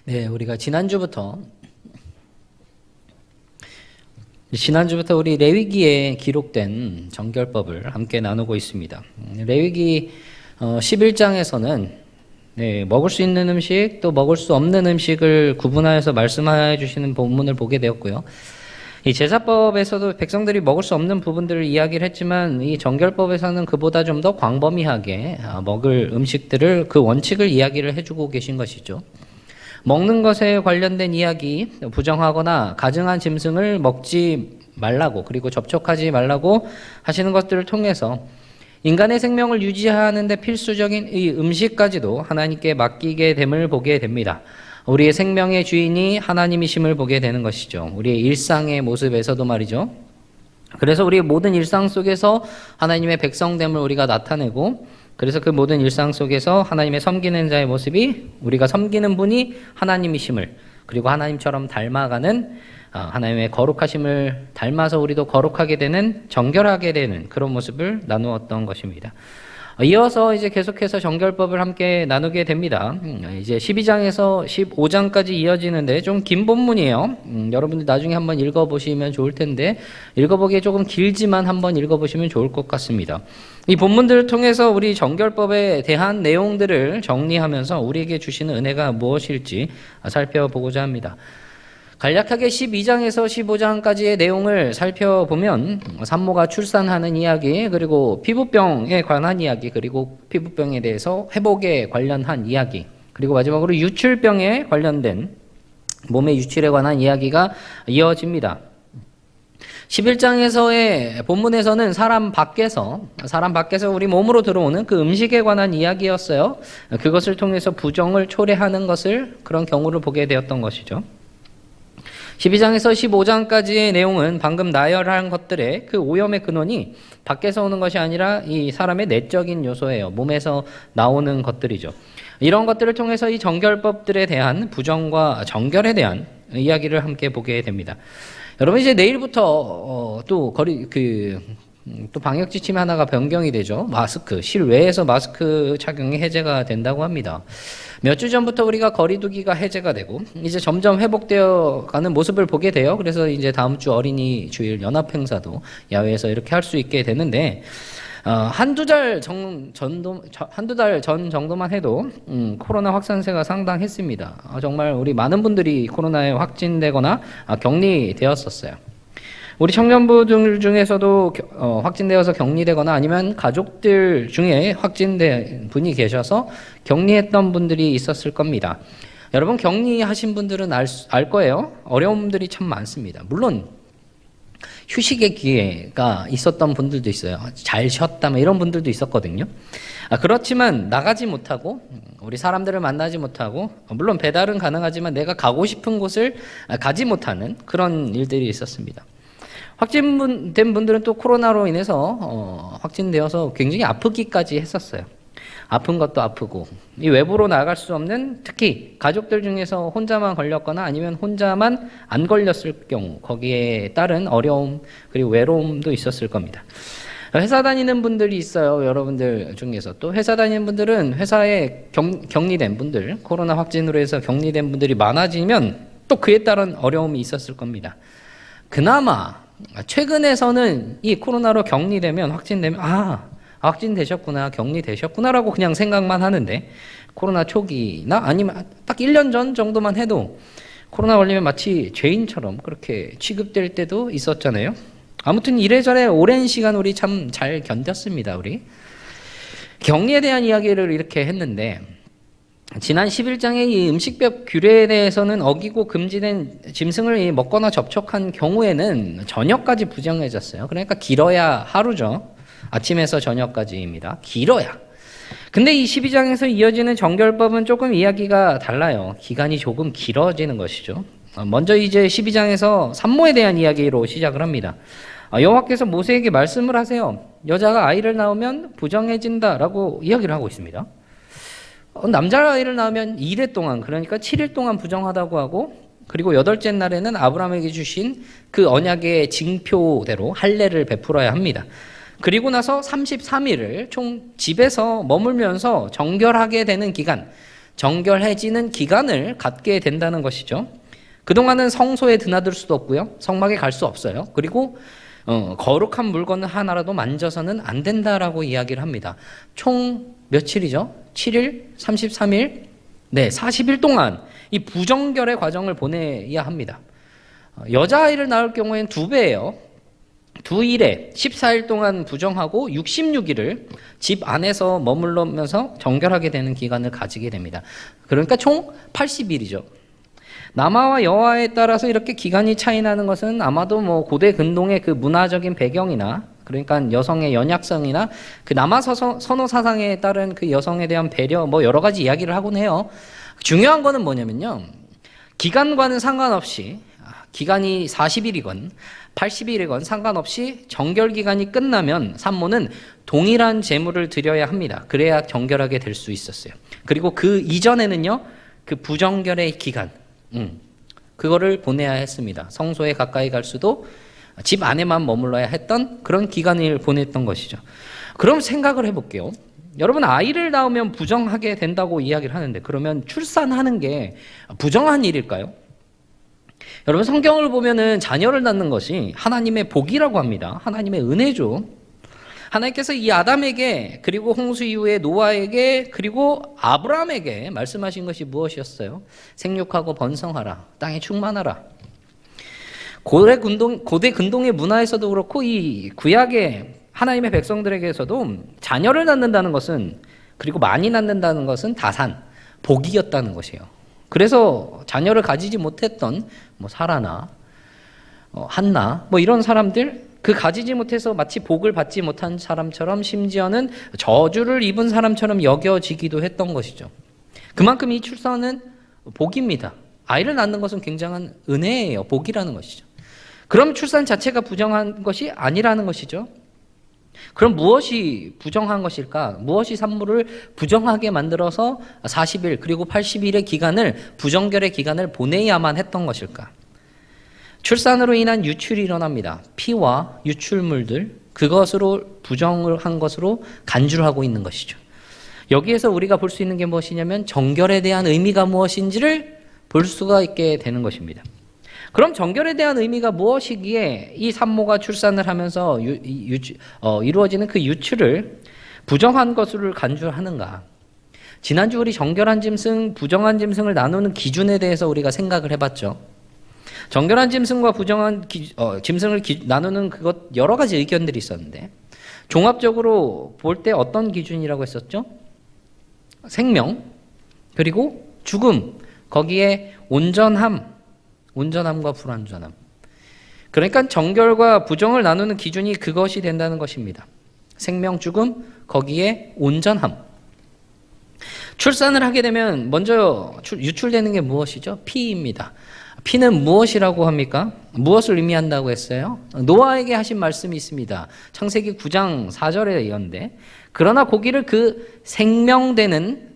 네, 우리가 지난주부터 우리 레위기에 기록된 정결법을 함께 나누고 있습니다. 레위기 11장에서는 먹을 수 있는 음식 또 먹을 수 없는 음식을 구분하여서 말씀해 주시는 본문을 보게 되었고요. 이 제사법에서도 백성들이 먹을 수 없는 부분들을 이야기를 했지만 이 정결법에서는 그보다 좀 더 광범위하게 먹을 음식들을 그 원칙을 이야기를 해주고 계신 것이죠. 먹는 것에 관련된 이야기, 부정하거나 가증한 짐승을 먹지 말라고 그리고 접촉하지 말라고 하시는 것들을 통해서 인간의 생명을 유지하는 데 필수적인 이 음식까지도 하나님께 맡기게 됨을 보게 됩니다. 우리의 생명의 주인이 하나님이심을 보게 되는 것이죠. 우리의 일상의 모습에서도 말이죠. 그래서 우리의 모든 일상 속에서 하나님의 백성됨을 우리가 나타내고, 그래서 그 모든 일상 속에서 하나님의 섬기는 자의 모습이 우리가 섬기는 분이 하나님이심을, 그리고 하나님처럼 닮아가는 하나님의 거룩하심을 닮아서 우리도 거룩하게 되는, 정결하게 되는 그런 모습을 나누었던 것입니다. 이어서 이제 계속해서 정결법을 함께 나누게 됩니다. 이제 12장에서 15장까지 이어지는데 좀 긴 본문이에요. 여러분들 나중에 한번 읽어보시면 좋을 텐데, 읽어보기에 조금 길지만 한번 읽어보시면 좋을 것 같습니다. 이 본문들을 통해서 우리 정결법에 대한 내용들을 정리하면서 우리에게 주시는 은혜가 무엇일지 살펴보고자 합니다. 간략하게 12장에서 15장까지의 내용을 살펴보면 산모가 출산하는 이야기, 그리고 피부병에 관한 이야기, 그리고 피부병에 대해서 회복에 관련한 이야기, 그리고 마지막으로 유출병에 관련된 몸의 유출에 관한 이야기가 이어집니다. 11장에서의 본문에서는 사람 밖에서 우리 몸으로 들어오는 그 음식에 관한 이야기였어요. 그것을 통해서 부정을 초래하는 것을, 그런 경우를 보게 되었던 것이죠. 12장에서 15장까지의 내용은 방금 나열한 것들의 그 오염의 근원이 밖에서 오는 것이 아니라 이 사람의 내적인 요소예요. 몸에서 나오는 것들이죠. 이런 것들을 통해서 이 정결법들에 대한 부정과 정결에 대한 이야기를 함께 보게 됩니다. 여러분, 이제 내일부터 또 방역 지침 하나가 변경이 되죠. 마스크, 실외에서 마스크 착용이 해제가 된다고 합니다. 몇 주 전부터 우리가 거리두기가 해제가 되고 이제 점점 회복되어 가는 모습을 보게 돼요. 그래서 이제 다음 주 어린이 주일 연합 행사도 야외에서 이렇게 할 수 있게 되는데, 한두 달 전 정도만 해도 코로나 확산세가 상당했습니다. 정말 우리 많은 분들이 코로나에 확진되거나 격리되었었어요. 우리 청년부들 중에서도 확진되어서 격리되거나 아니면 가족들 중에 확진된 분이 계셔서 격리했던 분들이 있었을 겁니다. 여러분, 격리하신 분들은 알 거예요. 어려움들이 참 많습니다. 물론 휴식의 기회가 있었던 분들도 있어요. 잘 쉬었다 이런 분들도 있었거든요. 그렇지만 나가지 못하고 우리 사람들을 만나지 못하고, 물론 배달은 가능하지만 내가 가고 싶은 곳을 가지 못하는 그런 일들이 있었습니다. 확진된 분들은 또 코로나로 인해서 확진되어서 굉장히 아프기까지 했었어요. 아픈 것도 아프고, 이 외부로 나갈 수 없는, 특히 가족들 중에서 혼자만 걸렸거나 아니면 혼자만 안 걸렸을 경우 거기에 따른 어려움 그리고 외로움도 있었을 겁니다. 회사 다니는 분들이 있어요. 여러분들 중에서 또 회사 다니는 분들은 회사에 격리된 분들, 코로나 확진으로 해서 격리된 분들이 많아지면 또 그에 따른 어려움이 있었을 겁니다. 그나마 최근에서는 이 코로나로 격리되면, 확진되면 확진되셨구나, 격리되셨구나라고 그냥 생각만 하는데, 코로나 초기나 아니면 딱 1년 전 정도만 해도 코로나 걸리면 마치 죄인처럼 그렇게 취급될 때도 있었잖아요. 아무튼 이래저래 오랜 시간 우리 참 잘 견뎠습니다. 우리 격리에 대한 이야기를 이렇게 했는데, 지난 11장의 이 음식법 규례에 대해서는 어기고 금지된 짐승을 먹거나 접촉한 경우에는 저녁까지 부정해졌어요. 그러니까 길어야 하루죠. 아침에서 저녁까지입니다. 길어야. 근데 이 12장에서 이어지는 정결법은 조금 이야기가 달라요. 기간이 조금 길어지는 것이죠. 먼저 이제 12장에서 산모에 대한 이야기로 시작을 합니다. 여호와께서 모세에게 말씀을 하세요. 여자가 아이를 낳으면 부정해진다라고 이야기를 하고 있습니다. 남자아이를 낳으면 2일 동안, 그러니까 7일 동안 부정하다고 하고, 그리고 8째 날에는 아브라함에게 주신 그 언약의 징표대로 할례를 베풀어야 합니다. 그리고 나서 33일을 총 집에서 머물면서 정결하게 되는 기간, 정결해지는 기간을 갖게 된다는 것이죠. 그동안은 성소에 드나들 수도 없고요. 성막에 갈 수 없어요. 그리고 거룩한 물건을 하나라도 만져서는 안 된다라고 이야기를 합니다. 총 며칠이죠? 7일, 33일, 네, 40일 동안 이 부정결의 과정을 보내야 합니다. 여자아이를 낳을 경우에는 2배예요. 2일에 14일 동안 부정하고 66일을 집 안에서 머물러면서 정결하게 되는 기간을 가지게 됩니다. 그러니까 총 80일이죠. 남아와 여아에 따라서 이렇게 기간이 차이 나는 것은 아마도 뭐 고대 근동의 그 문화적인 배경이나, 그러니까 여성의 연약성이나 그 남아 선호 사상에 따른 그 여성에 대한 배려, 뭐 여러 가지 이야기를 하곤 해요. 중요한 거는 뭐냐면요, 기간과는 상관없이, 기간이 40일이건 80일이건 상관없이 정결 기간이 끝나면 산모는 동일한 제물을 드려야 합니다. 그래야 정결하게 될 수 있었어요. 그리고 그 이전에는요, 그 부정결의 기간, 그거를 보내야 했습니다. 성소에 가까이 갈 수도, 집 안에만 머물러야 했던 그런 기간을 보냈던 것이죠. 그럼 생각을 해볼게요. 여러분, 아이를 낳으면 부정하게 된다고 이야기를 하는데, 그러면 출산하는 게 부정한 일일까요? 여러분, 성경을 보면은 자녀를 낳는 것이 하나님의 복이라고 합니다. 하나님의 은혜죠. 하나님께서 이 아담에게, 그리고 홍수 이후에 노아에게, 그리고 아브라함에게 말씀하신 것이 무엇이었어요? 생육하고 번성하라, 땅에 충만하라. 고대 근동의 문화에서도 그렇고 이 구약의 하나님의 백성들에게서도 자녀를 낳는다는 것은, 그리고 많이 낳는다는 것은 다산, 복이었다는 것이에요. 그래서 자녀를 가지지 못했던 뭐 사라나 한나 뭐 이런 사람들, 그 가지지 못해서 마치 복을 받지 못한 사람처럼, 심지어는 저주를 입은 사람처럼 여겨지기도 했던 것이죠. 그만큼 이 출산은 복입니다. 아이를 낳는 것은 굉장한 은혜예요. 복이라는 것이죠. 그럼 출산 자체가 부정한 것이 아니라는 것이죠. 그럼 무엇이 부정한 것일까? 무엇이 산모를 부정하게 만들어서 40일 그리고 80일의 기간을, 부정결의 기간을 보내야만 했던 것일까? 출산으로 인한 유출이 일어납니다. 피와 유출물들, 그것으로 부정을 한 것으로 간주를 하고 있는 것이죠. 여기에서 우리가 볼 수 있는 게 무엇이냐면 정결에 대한 의미가 무엇인지를 볼 수가 있게 되는 것입니다. 그럼 정결에 대한 의미가 무엇이기에 이 산모가 출산을 하면서 이루어지는 그 유출을 부정한 것으로 간주하는가? 지난주 우리 정결한 짐승, 부정한 짐승을 나누는 기준에 대해서 우리가 생각을 해봤죠. 정결한 짐승과 부정한 짐승을 나누는 그것 여러 가지 의견들이 있었는데, 종합적으로 볼 때 어떤 기준이라고 했었죠? 생명, 그리고 죽음, 거기에 온전함과 불완전함. 그러니까 정결과 부정을 나누는 기준이 그것이 된다는 것입니다. 생명, 죽음, 거기에 온전함. 출산을 하게 되면 먼저 유출되는 게 무엇이죠? 피입니다. 피는 무엇이라고 합니까? 무엇을 의미한다고 했어요? 노아에게 하신 말씀이 있습니다. 창세기 9장 4절에 이었는데, 그러나 고기를 그 생명되는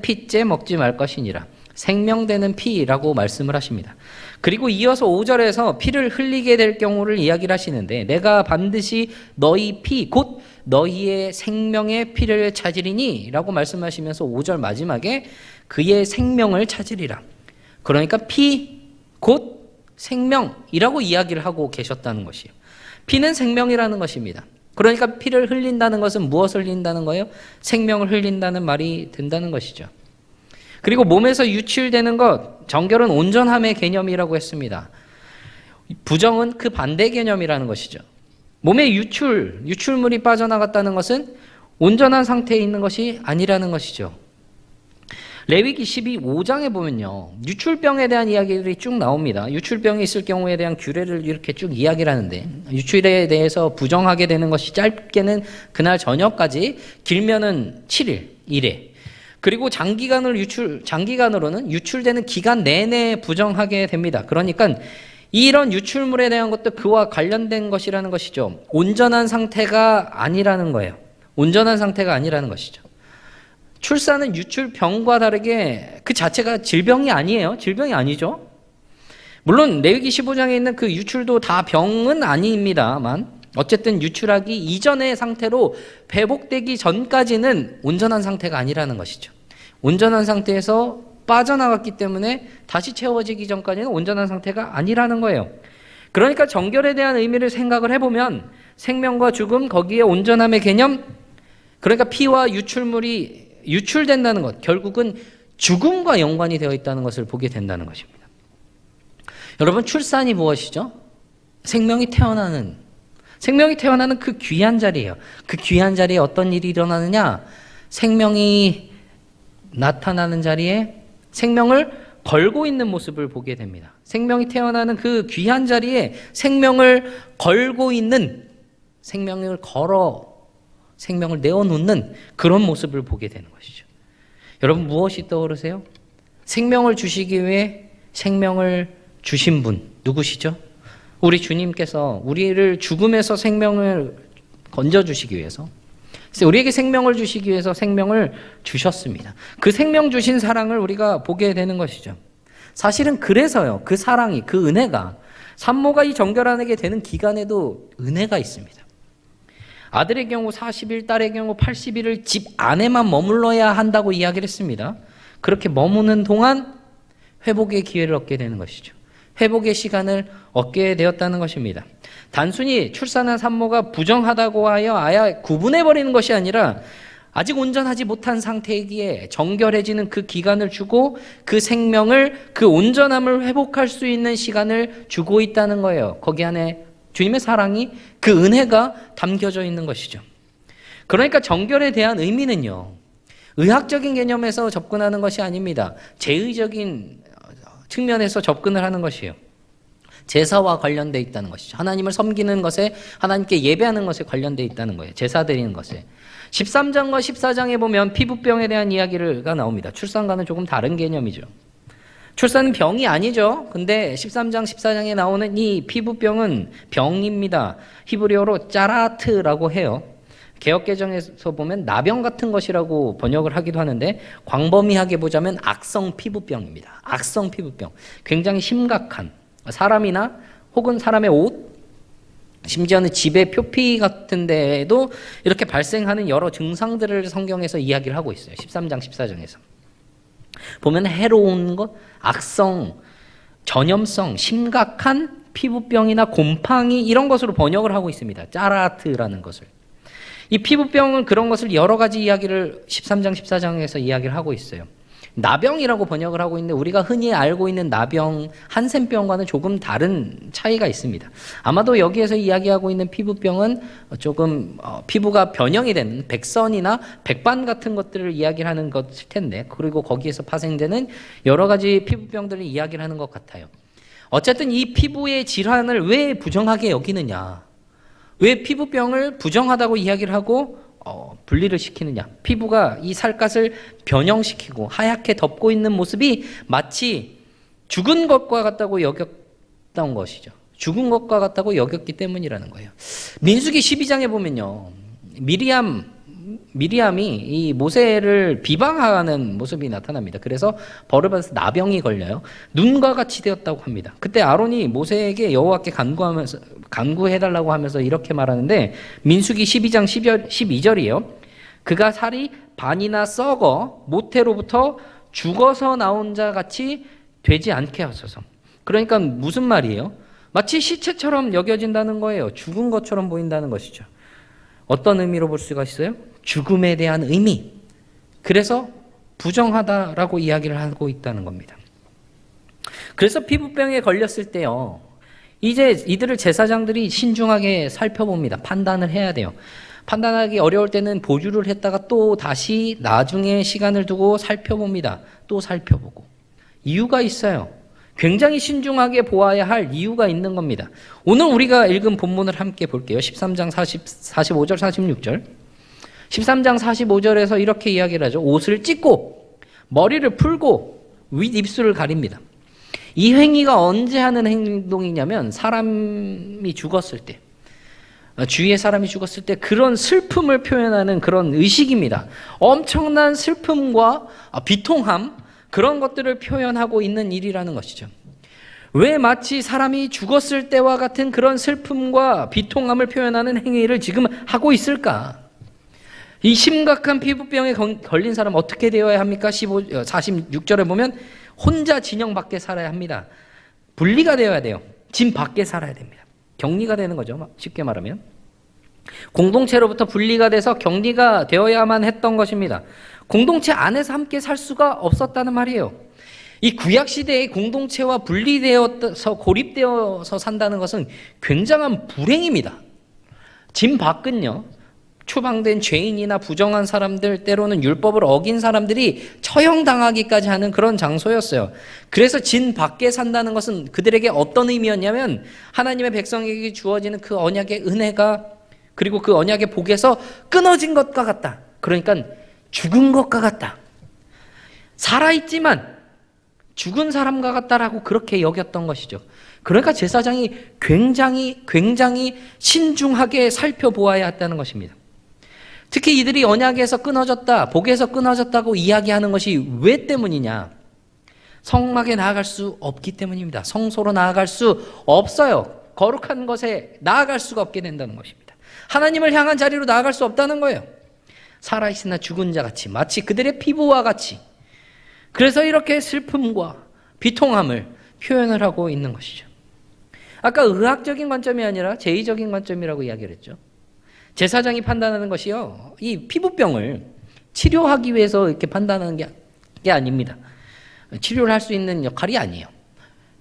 피째 먹지 말 것이니라. 생명되는 피라고 말씀을 하십니다. 그리고 이어서 5절에서 피를 흘리게 될 경우를 이야기를 하시는데, 내가 반드시 너희 피, 곧 너희의 생명의 피를 찾으리니 라고 말씀하시면서 5절 마지막에 그의 생명을 찾으리라. 그러니까 피, 곧 생명이라고 이야기를 하고 계셨다는 것이에요. 피는 생명이라는 것입니다. 그러니까 피를 흘린다는 것은 무엇을 흘린다는 거예요? 생명을 흘린다는 말이 된다는 것이죠. 그리고 몸에서 유출되는 것, 정결은 온전함의 개념이라고 했습니다. 부정은 그 반대 개념이라는 것이죠. 몸에 유출물이 빠져나갔다는 것은 온전한 상태에 있는 것이 아니라는 것이죠. 레위기 12장에 보면요, 유출병에 대한 이야기들이 쭉 나옵니다. 유출병이 있을 경우에 대한 규례를 이렇게 쭉 이야기를 하는데, 유출에 대해서 부정하게 되는 것이 짧게는 그날 저녁까지, 길면은 7일, 1회. 그리고 장기간으로는 유출되는 기간 내내 부정하게 됩니다. 그러니까 이런 유출물에 대한 것도 그와 관련된 것이라는 것이죠. 온전한 상태가 아니라는 거예요. 온전한 상태가 아니라는 것이죠. 출산은 유출병과 다르게 그 자체가 질병이 아니에요. 질병이 아니죠. 물론 레위기 15장에 있는 그 유출도 다 병은 아닙니다만, 어쨌든 유출하기 이전의 상태로 회복되기 전까지는 온전한 상태가 아니라는 것이죠. 온전한 상태에서 빠져나갔기 때문에 다시 채워지기 전까지는 온전한 상태가 아니라는 거예요. 그러니까 정결에 대한 의미를 생각을 해보면 생명과 죽음, 거기에 온전함의 개념, 그러니까 피와 유출물이 유출된다는 것, 결국은 죽음과 연관이 되어 있다는 것을 보게 된다는 것입니다. 여러분, 출산이 무엇이죠? 생명이 태어나는 그 귀한 자리예요. 그 귀한 자리에 어떤 일이 일어나느냐? 생명이 나타나는 자리에 생명을 걸고 있는 모습을 보게 됩니다. 생명이 태어나는 그 귀한 자리에 생명을 걸고 있는, 생명을 걸어 생명을 내어놓는 그런 모습을 보게 되는 것이죠. 여러분, 무엇이 떠오르세요? 생명을 주시기 위해 생명을 주신 분 누구시죠? 우리 주님께서 우리를 죽음에서 생명을 건져주시기 위해서, 우리에게 생명을 주시기 위해서 생명을 주셨습니다. 그 생명 주신 사랑을 우리가 보게 되는 것이죠. 사실은 그래서요, 그 사랑이, 그 은혜가, 산모가 이 정결하게 되는 기간에도 은혜가 있습니다. 아들의 경우 40일, 딸의 경우 80일을 집 안에만 머물러야 한다고 이야기를 했습니다. 그렇게 머무는 동안 회복의 기회를 얻게 되는 것이죠. 회복의 시간을 얻게 되었다는 것입니다. 단순히 출산한 산모가 부정하다고 하여 아예 구분해버리는 것이 아니라 아직 온전하지 못한 상태이기에 정결해지는 그 기간을 주고 그 생명을, 그 온전함을 회복할 수 있는 시간을 주고 있다는 거예요. 거기 안에 주님의 사랑이, 그 은혜가 담겨져 있는 것이죠. 그러니까 정결에 대한 의미는요, 의학적인 개념에서 접근하는 것이 아닙니다. 제의적인 측면에서 접근을 하는 것이에요. 제사와 관련되어 있다는 것이죠. 하나님을 섬기는 것에, 하나님께 예배하는 것에 관련되어 있다는 거예요. 제사 드리는 것에. 13장과 14장에 보면 피부병에 대한 이야기가 나옵니다. 출산과는 조금 다른 개념이죠. 출산은 병이 아니죠. 근데 13장, 14장에 나오는 이 피부병은 병입니다. 히브리어로 짜라트라고 해요. 개역개정에서 보면 나병 같은 것이라고 번역을 하기도 하는데, 광범위하게 보자면 악성 피부병입니다. 악성 피부병. 굉장히 심각한, 사람이나 혹은 사람의 옷, 심지어는 집의 표피 같은 데에도 이렇게 발생하는 여러 증상들을 성경에서 이야기를 하고 있어요. 13장, 14장에서. 보면 해로운 것, 악성, 전염성, 심각한 피부병이나 곰팡이, 이런 것으로 번역을 하고 있습니다. 짜라트라는 것을. 이 피부병은 그런 것을 여러 가지 이야기를 13장, 14장에서 이야기를 하고 있어요. 나병이라고 번역을 하고 있는데, 우리가 흔히 알고 있는 나병, 한센병과는 조금 다른 차이가 있습니다. 아마도 여기에서 이야기하고 있는 피부병은 조금 피부가 변형이 되는 백선이나 백반 같은 것들을 이야기를 하는 것일 텐데, 그리고 거기에서 파생되는 여러 가지 피부병들을 이야기를 하는 것 같아요. 어쨌든 이 피부의 질환을 왜 부정하게 여기느냐, 왜 피부병을 부정하다고 이야기를 하고 분리를 시키느냐. 피부가 이 살갗을 변형시키고 하얗게 덮고 있는 모습이 마치 죽은 것과 같다고 여겼던 것이죠. 죽은 것과 같다고 여겼기 때문이라는 거예요. 민수기 12장에 보면요, 미리암이 이 모세를 비방하는 모습이 나타납니다. 그래서 벌을 받아서 나병이 걸려요. 눈과 같이 되었다고 합니다. 그때 아론이 모세에게 여호와께 간구해달라고 하면서 이렇게 말하는데, 민수기 12장 12절이에요. 그가 살이 반이나 썩어 모태로부터 죽어서 나온 자 같이 되지 않게 하소서. 그러니까 무슨 말이에요? 마치 시체처럼 여겨진다는 거예요. 죽은 것처럼 보인다는 것이죠. 어떤 의미로 볼 수가 있어요? 죽음에 대한 의미. 그래서 부정하다라고 이야기를 하고 있다는 겁니다. 그래서 피부병에 걸렸을 때요, 이제 이들을 제사장들이 신중하게 살펴봅니다. 판단을 해야 돼요. 판단하기 어려울 때는 보류를 했다가 또 다시 나중에 시간을 두고 살펴봅니다. 또 살펴보고. 이유가 있어요. 굉장히 신중하게 보아야 할 이유가 있는 겁니다. 오늘 우리가 읽은 본문을 함께 볼게요. 13장 45절, 46절. 13장 45절에서 이렇게 이야기를 하죠. 옷을 찢고 머리를 풀고 윗입술을 가립니다. 이 행위가 언제 하는 행동이냐면, 사람이 죽었을 때, 주위의 사람이 죽었을 때 그런 슬픔을 표현하는 그런 의식입니다. 엄청난 슬픔과 비통함, 그런 것들을 표현하고 있는 일이라는 것이죠. 왜 마치 사람이 죽었을 때와 같은 그런 슬픔과 비통함을 표현하는 행위를 지금 하고 있을까? 이 심각한 피부병에 걸린 사람 어떻게 되어야 합니까? 46절에 보면 혼자 진영 밖에 살아야 합니다. 분리가 되어야 돼요. 진 밖에 살아야 됩니다. 격리가 되는 거죠. 쉽게 말하면. 공동체로부터 분리가 돼서 격리가 되어야만 했던 것입니다. 공동체 안에서 함께 살 수가 없었다는 말이에요. 이 구약시대의 공동체와 분리되어서 고립되어서 산다는 것은 굉장한 불행입니다. 진 밖은요, 추방된 죄인이나 부정한 사람들, 때로는 율법을 어긴 사람들이 처형당하기까지 하는 그런 장소였어요. 그래서 진 밖에 산다는 것은 그들에게 어떤 의미였냐면 하나님의 백성에게 주어지는 그 언약의 은혜가, 그리고 그 언약의 복에서 끊어진 것과 같다. 그러니까 죽은 것과 같다. 살아있지만 죽은 사람과 같다라고 그렇게 여겼던 것이죠. 그러니까 제사장이 굉장히 신중하게 살펴보아야 했다는 것입니다. 특히 이들이 언약에서 끊어졌다, 복에서 끊어졌다고 이야기하는 것이 왜 때문이냐? 성막에 나아갈 수 없기 때문입니다. 성소로 나아갈 수 없어요. 거룩한 것에 나아갈 수가 없게 된다는 것입니다. 하나님을 향한 자리로 나아갈 수 없다는 거예요. 살아있으나 죽은 자 같이, 마치 그들의 피부와 같이. 그래서 이렇게 슬픔과 비통함을 표현을 하고 있는 것이죠. 아까 의학적인 관점이 아니라 제의적인 관점이라고 이야기를 했죠. 제사장이 판단하는 것이요, 이 피부병을 치료하기 위해서 이렇게 판단하는 게 아닙니다. 치료를 할 수 있는 역할이 아니에요.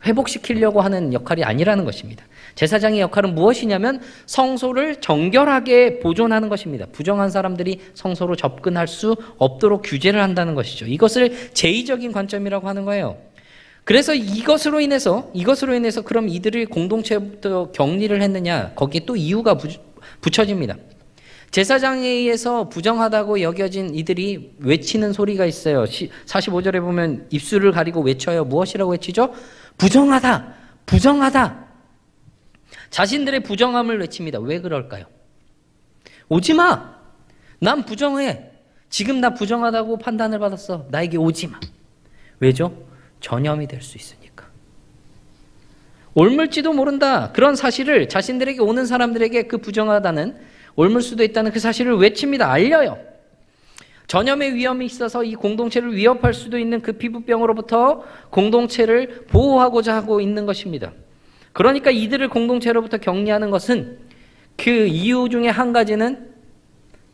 회복시키려고 하는 역할이 아니라는 것입니다. 제사장의 역할은 무엇이냐면 성소를 정결하게 보존하는 것입니다. 부정한 사람들이 성소로 접근할 수 없도록 규제를 한다는 것이죠. 이것을 제의적인 관점이라고 하는 거예요. 그래서 이것으로 인해서 그럼 이들을 공동체부터 격리를 했느냐? 거기에 또 이유가 붙여집니다. 제사장에 의해서 부정하다고 여겨진 이들이 외치는 소리가 있어요. 45절에 보면 입술을 가리고 외쳐요. 무엇이라고 외치죠? 부정하다, 부정하다. 자신들의 부정함을 외칩니다. 왜 그럴까요? 오지 마. 난 부정해. 지금 나 부정하다고 판단을 받았어. 나에게 오지 마. 왜죠? 전염이 될 수 있으니까. 옮을지도 모른다. 그런 사실을 자신들에게 오는 사람들에게 그 부정하다는, 옮을 수도 있다는 그 사실을 외칩니다. 알려요. 전염의 위험이 있어서 이 공동체를 위협할 수도 있는 그 피부병으로부터 공동체를 보호하고자 하고 있는 것입니다. 그러니까 이들을 공동체로부터 격리하는 것은 그 이유 중에 한 가지는,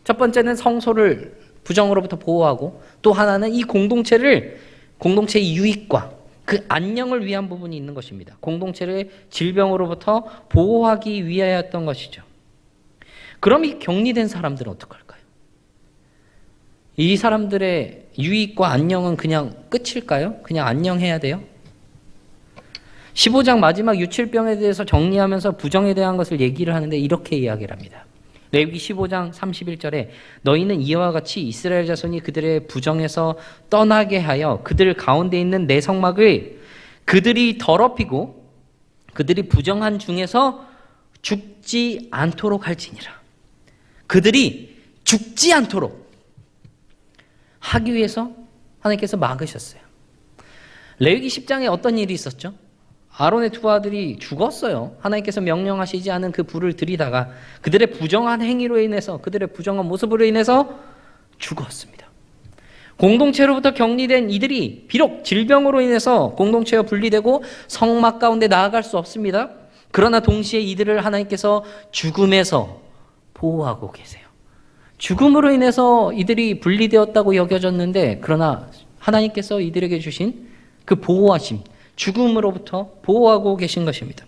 첫 번째는 성소를 부정으로부터 보호하고, 또 하나는 이 공동체의 유익과 그 안녕을 위한 부분이 있는 것입니다. 공동체를 질병으로부터 보호하기 위하였던 것이죠. 그럼 이 격리된 사람들은 어떡할까요? 이 사람들의 유익과 안녕은 그냥 끝일까요? 그냥 안녕해야 돼요? 15장 마지막 유칠병에 대해서 정리하면서 부정에 대한 것을 얘기를 하는데 이렇게 이야기를 합니다. 레위기 15장 31절에 너희는 이와 같이 이스라엘 자손이 그들의 부정에서 떠나게 하여 그들 가운데 있는 내 성막을 그들이 더럽히고 그들이 부정한 중에서 죽지 않도록 할지니라. 그들이 죽지 않도록 하기 위해서 하나님께서 막으셨어요. 레위기 10장에 어떤 일이 있었죠? 아론의 두 아들이 죽었어요. 하나님께서 명령하시지 않은 그 불을 들이다가 그들의 부정한 행위로 인해서, 그들의 부정한 모습으로 인해서 죽었습니다. 공동체로부터 격리된 이들이 비록 질병으로 인해서 공동체와 분리되고 성막 가운데 나아갈 수 없습니다. 그러나 동시에 이들을 하나님께서 죽음에서 보호하고 계세요. 죽음으로 인해서 이들이 분리되었다고 여겨졌는데, 그러나 하나님께서 이들에게 주신 그 보호하심, 죽음으로부터 보호하고 계신 것입니다.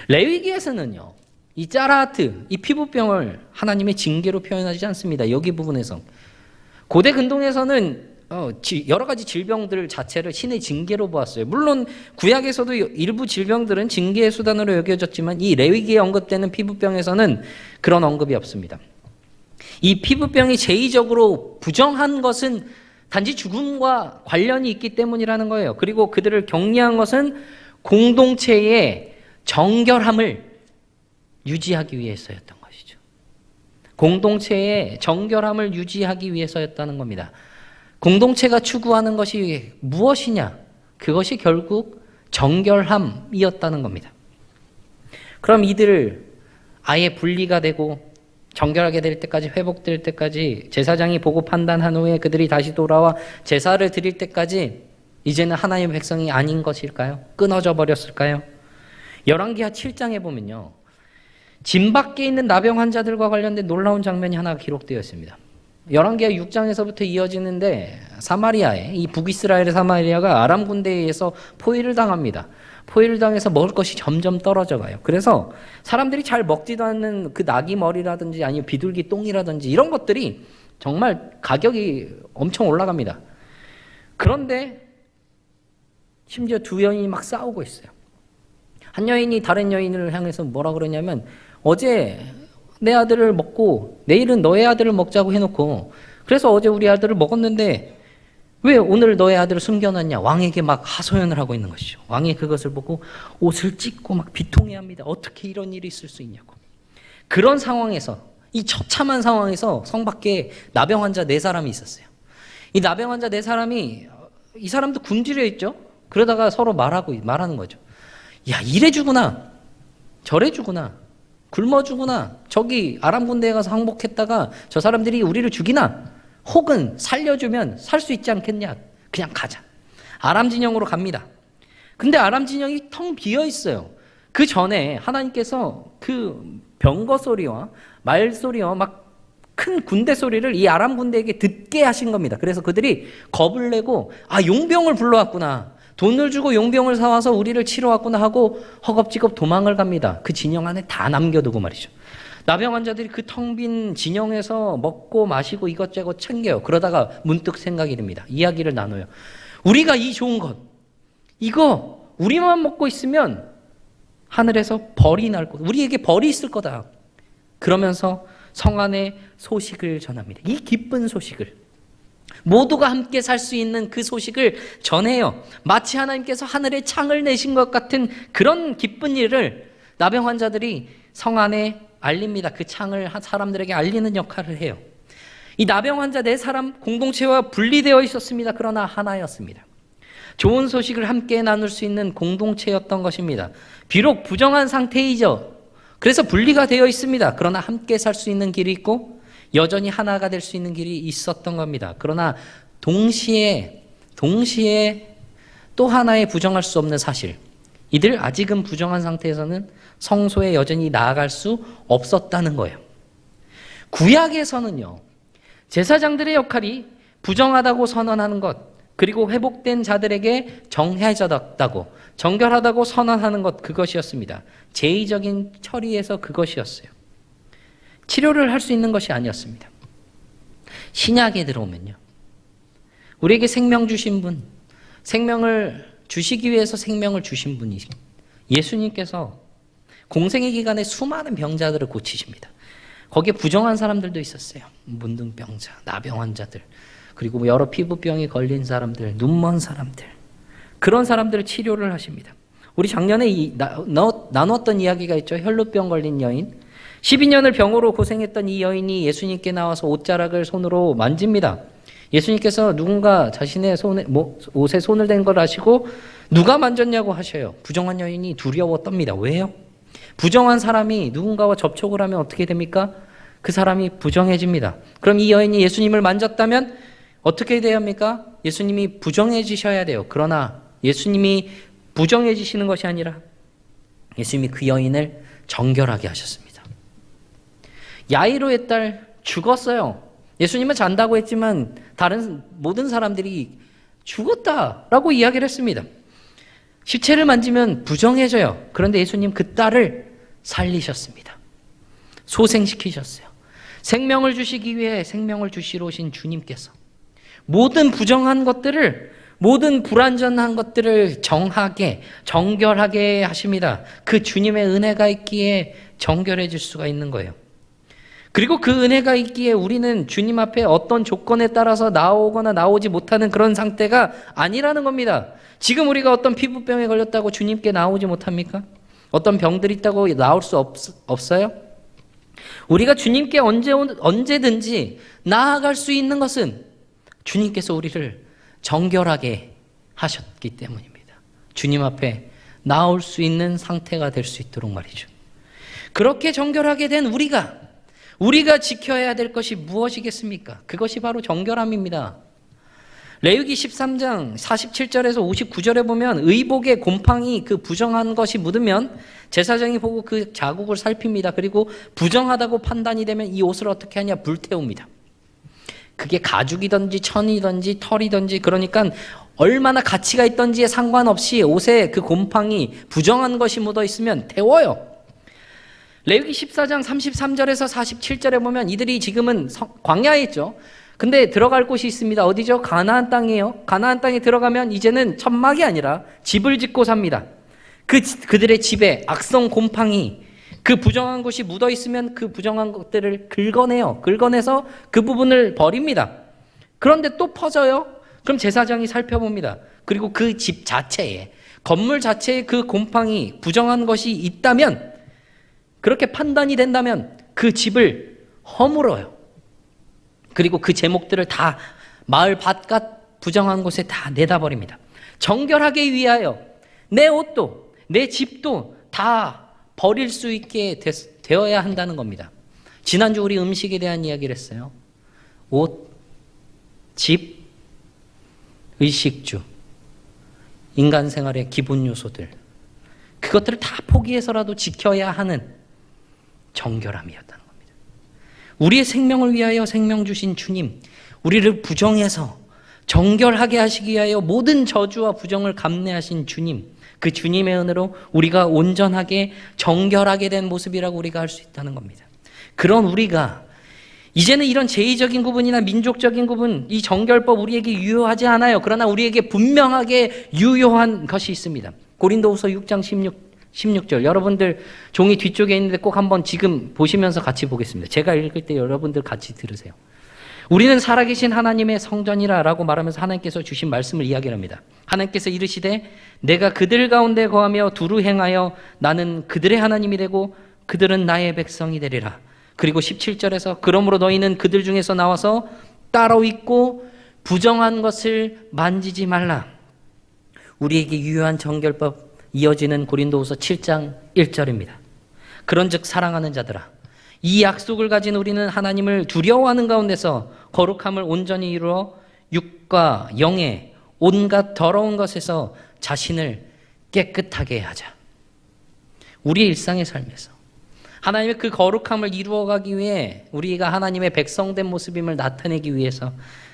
레위기에서는요, 이 짜라하트, 이 피부병을 하나님의 징계로 표현하지 않습니다. 여기 부분에서. 고대 근동에서는 여러 가지 질병들 자체를 신의 징계로 보았어요. 물론 구약에서도 일부 질병들은 징계의 수단으로 여겨졌지만 이 레위기에 언급되는 피부병에서는 그런 언급이 없습니다. 이 피부병이 제의적으로 부정한 것은 단지 죽음과 관련이 있기 때문이라는 거예요. 그리고 그들을 격리한 것은 공동체의 정결함을 유지하기 위해서였던 것이죠. 공동체의 정결함을 유지하기 위해서였다는 겁니다. 공동체가 추구하는 것이 무엇이냐? 그것이 결국 정결함이었다는 겁니다. 그럼 이들을 아예 분리가 되고 정결하게 될 때까지, 회복될 때까지, 제사장이 보고 판단한 후에 그들이 다시 돌아와 제사를 드릴 때까지 이제는 하나님의 백성이 아닌 것일까요? 끊어져 버렸을까요? 열왕기하 7장에 보면요, 진 밖에 있는 나병 환자들과 관련된 놀라운 장면이 하나 기록되어 있습니다. 열왕기하 6장에서부터 이어지는데, 사마리아에, 이 북이스라엘의 사마리아가 아람 군대에 의해서 포위를 당합니다. 포위를 당해서 먹을 것이 점점 떨어져 가요. 그래서 사람들이 잘 먹지도 않는 그 나귀 머리라든지 아니면 비둘기 똥이라든지 이런 것들이 정말 가격이 엄청 올라갑니다. 그런데 심지어 두 여인이 막 싸우고 있어요. 한 여인이 다른 여인을 향해서 뭐라 그러냐면, 어제 내 아들을 먹고 내일은 너의 아들을 먹자고 해놓고, 그래서 어제 우리 아들을 먹었는데 왜 오늘 너의 아들을 숨겨놨냐? 왕에게 막 하소연을 하고 있는 것이죠. 왕이 그것을 보고 옷을 찢고 막 비통해합니다. 어떻게 이런 일이 있을 수 있냐고. 그런 상황에서, 이 처참한 상황에서 성 밖에 나병 환자 4사람이 있었어요. 이 나병 환자 4사람이, 이 사람도 굶주려 있죠. 그러다가 서로 말하는 거죠. 야, 이래 주구나, 저래 주구나, 굶어 주구나, 저기 아람 군대에 가서 항복했다가 저 사람들이 우리를 죽이나, 혹은 살려주면 살 수 있지 않겠냐, 그냥 가자. 아람 진영으로 갑니다. 근데 아람 진영이 텅 비어 있어요. 그 전에 하나님께서 그 병거 소리와 말 소리와 막 큰 군대 소리를 이 아람 군대에게 듣게 하신 겁니다. 그래서 그들이 겁을 내고, 아, 용병을 불러왔구나, 돈을 주고 용병을 사와서 우리를 치러 왔구나 하고 허겁지겁 도망을 갑니다. 그 진영 안에 다 남겨두고 말이죠. 나병 환자들이 그 텅 빈 진영에서 먹고 마시고 이것저것 챙겨요. 그러다가 문득 생각이 듭니다. 이야기를 나눠요. 우리가 이 좋은 것, 이거 우리만 먹고 있으면 하늘에서 벌이 날 거다. 우리에게 벌이 있을 거다. 그러면서 성 안에 소식을 전합니다. 이 기쁜 소식을, 모두가 함께 살 수 있는 그 소식을 전해요. 마치 하나님께서 하늘에 창을 내신 것 같은 그런 기쁜 일을 나병 환자들이 성 안에 알립니다. 그 창을 사람들에게 알리는 역할을 해요. 이 나병 환자 4사람 공동체와 분리되어 있었습니다. 그러나 하나였습니다. 좋은 소식을 함께 나눌 수 있는 공동체였던 것입니다. 비록 부정한 상태이죠. 그래서 분리가 되어 있습니다. 그러나 함께 살 수 있는 길이 있고 여전히 하나가 될 수 있는 길이 있었던 겁니다. 그러나 동시에 또 하나의 부정할 수 없는 사실, 이들 아직은 부정한 상태에서는 성소에 여전히 나아갈 수 없었다는 거예요. 구약에서는요, 제사장들의 역할이 부정하다고 선언하는 것, 그리고 회복된 자들에게 정해졌다고, 정결하다고 선언하는 것, 그것이었습니다. 제의적인 처리에서 그것이었어요. 치료를 할 수 있는 것이 아니었습니다. 신약에 들어오면요, 우리에게 생명 주신 분, 생명을 주시기 위해서 생명을 주신 분이 예수님께서 공생의 기간에 수많은 병자들을 고치십니다. 거기에 부정한 사람들도 있었어요. 문둥병자, 나병 환자들, 그리고 여러 피부병에 걸린 사람들, 눈먼 사람들, 그런 사람들을 치료를 하십니다. 우리 작년에 나눴던 이야기가 있죠. 혈루병 걸린 여인, 12년을 병으로 고생했던 이 여인이 예수님께 나와서 옷자락을 손으로 만집니다. 예수님께서 누군가 자신의 옷에 손을 댄 걸 아시고 누가 만졌냐고 하셔요. 부정한 여인이 두려워 떱니다. 왜요? 부정한 사람이 누군가와 접촉을 하면 어떻게 됩니까? 그 사람이 부정해집니다. 그럼 이 여인이 예수님을 만졌다면 어떻게 돼야 합니까? 예수님이 부정해지셔야 돼요. 그러나 예수님이 부정해지시는 것이 아니라 예수님이 그 여인을 정결하게 하셨습니다. 야이로의 딸 죽었어요. 예수님은 잔다고 했지만 다른 모든 사람들이 죽었다라고 이야기를 했습니다. 시체를 만지면 부정해져요. 그런데 예수님 그 딸을 살리셨습니다. 소생시키셨어요. 생명을 주시기 위해 생명을 주시러 오신 주님께서 모든 부정한 것들을, 모든 불완전한 것들을 정하게, 정결하게 하십니다. 그 주님의 은혜가 있기에 정결해질 수가 있는 거예요. 그리고 그 은혜가 있기에 우리는 주님 앞에 어떤 조건에 따라서 나오거나 나오지 못하는 그런 상태가 아니라는 겁니다. 지금 우리가 어떤 피부병에 걸렸다고 주님께 나오지 못합니까? 어떤 병들이 있다고 나올 수 없어요? 우리가 주님께 언제든지 나아갈 수 있는 것은 주님께서 우리를 정결하게 하셨기 때문입니다. 주님 앞에 나올 수 있는 상태가 될 수 있도록 말이죠. 그렇게 정결하게 된 우리가 지켜야 될 것이 무엇이겠습니까? 그것이 바로 정결함입니다. 레위기 13장 47절에서 59절에 보면 의복에 곰팡이 그 부정한 것이 묻으면 제사장이 보고 그 자국을 살핍니다. 그리고 부정하다고 판단이 되면 이 옷을 어떻게 하냐? 불태웁니다. 그게 가죽이든지 천이든지 털이든지, 그러니까 얼마나 가치가 있던지에 상관없이 옷에 그 곰팡이 부정한 것이 묻어 있으면 태워요. 레위기 14장 33절에서 47절에 보면 이들이 지금은 광야에 있죠. 근데 들어갈 곳이 있습니다. 어디죠? 가나안 땅이에요. 가나안 땅에 들어가면 이제는 천막이 아니라 집을 짓고 삽니다. 그들의 집에 악성 곰팡이, 그 부정한 것이 묻어 있으면 그 부정한 것들을 긁어내요. 긁어내서 그 부분을 버립니다. 그런데 또 퍼져요. 그럼 제사장이 살펴봅니다. 그리고 그 집 자체에, 건물 자체에 그 곰팡이, 부정한 것이 있다면, 그렇게 판단이 된다면 그 집을 허물어요. 그리고 그 제목들을 다 마을 바깥 부정한 곳에 다 내다 버립니다. 정결하게 위하여 내 옷도 내 집도 다 버릴 수 있게 되어야 한다는 겁니다. 지난주 우리 음식에 대한 이야기를 했어요. 옷, 집, 의식주, 인간 생활의 기본 요소들, 그것들을 다 포기해서라도 지켜야 하는 정결함이었다는 겁니다. 우리의 생명을 위하여 생명 주신 주님, 우리를 부정해서 정결하게 하시기 위하여 모든 저주와 부정을 감내하신 주님, 그 주님의 은혜로 우리가 온전하게 정결하게 된 모습이라고 우리가 할 수 있다는 겁니다. 그런 우리가 이제는 이런 제의적인 구분이나 민족적인 구분, 이 정결법 우리에게 유효하지 않아요. 그러나 우리에게 분명하게 유효한 것이 있습니다. 고린도후서 6장 16절, 여러분들 종이 뒤쪽에 있는데 꼭 한번 지금 보시면서 같이 보겠습니다. 제가 읽을 때 여러분들 같이 들으세요. 우리는 살아계신 하나님의 성전이라 라고 말하면서 하나님께서 주신 말씀을 이야기합니다. 하나님께서 이르시되 내가 그들 가운데 거하며 두루 행하여 나는 그들의 하나님이 되고 그들은 나의 백성이 되리라. 그리고 17절에서 그러므로 너희는 그들 중에서 나와서 따로 있고 부정한 것을 만지지 말라. 우리에게 유효한 정결법 이어지는 고린도후서 7장 1절입니다. 그런즉 사랑하는 자들아, 이 약속을 가진 우리는 하나님을 두려워하는 가운데서 거룩함을 온전히 이루어 육과 영의 온갖 더러운 것에서 자신을 깨끗하게 하자. 우리의 일상의 삶에서 하나님의 그 거룩함을 이루어가기 위해 우리가 하나님의 백성된 모습임을 나타내기 위해서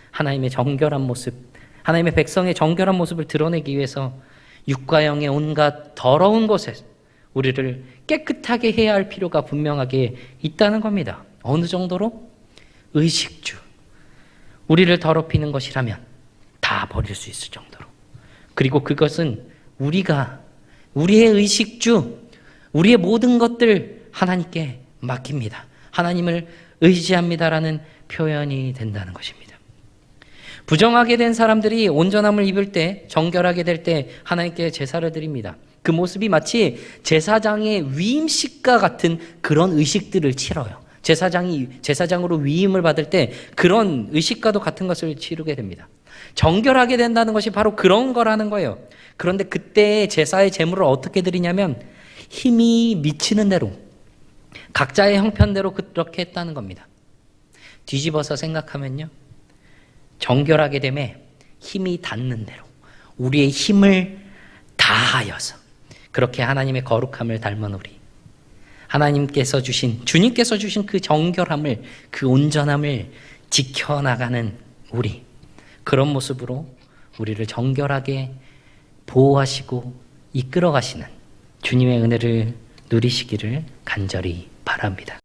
하나님의 정결한 모습, 하나님의 백성의 정결한 모습을 드러내기 위해서 육과 영의 온갖 더러운 것에 우리를 깨끗하게 해야 할 필요가 분명하게 있다는 겁니다. 어느 정도로? 의식주. 우리를 더럽히는 것이라면 다 버릴 수 있을 정도로. 그리고 그것은 우리가 우리의 의식주, 우리의 모든 것들 하나님께 맡깁니다. 하나님을 의지합니다라는 표현이 된다는 것입니다. 부정하게 된 사람들이 온전함을 입을 때, 정결하게 될 때 하나님께 제사를 드립니다. 그 모습이 마치 제사장의 위임식과 같은 그런 의식들을 치러요. 제사장으로 위임을 받을 때 그런 의식과도 같은 것을 치르게 됩니다. 정결하게 된다는 것이 바로 그런 거라는 거예요. 그런데 그때 제사의 제물을 어떻게 드리냐면 힘이 미치는 대로, 각자의 형편대로 그렇게 했다는 겁니다. 뒤집어서 생각하면요, 정결하게 됨에 힘이 닿는 대로 우리의 힘을 다하여서 그렇게 하나님의 거룩함을 닮은 우리, 하나님께서 주신, 주님께서 주신 그 정결함을, 그 온전함을 지켜나가는 우리, 그런 모습으로 우리를 정결하게 보호하시고 이끌어 가시는 주님의 은혜를 누리시기를 간절히 바랍니다.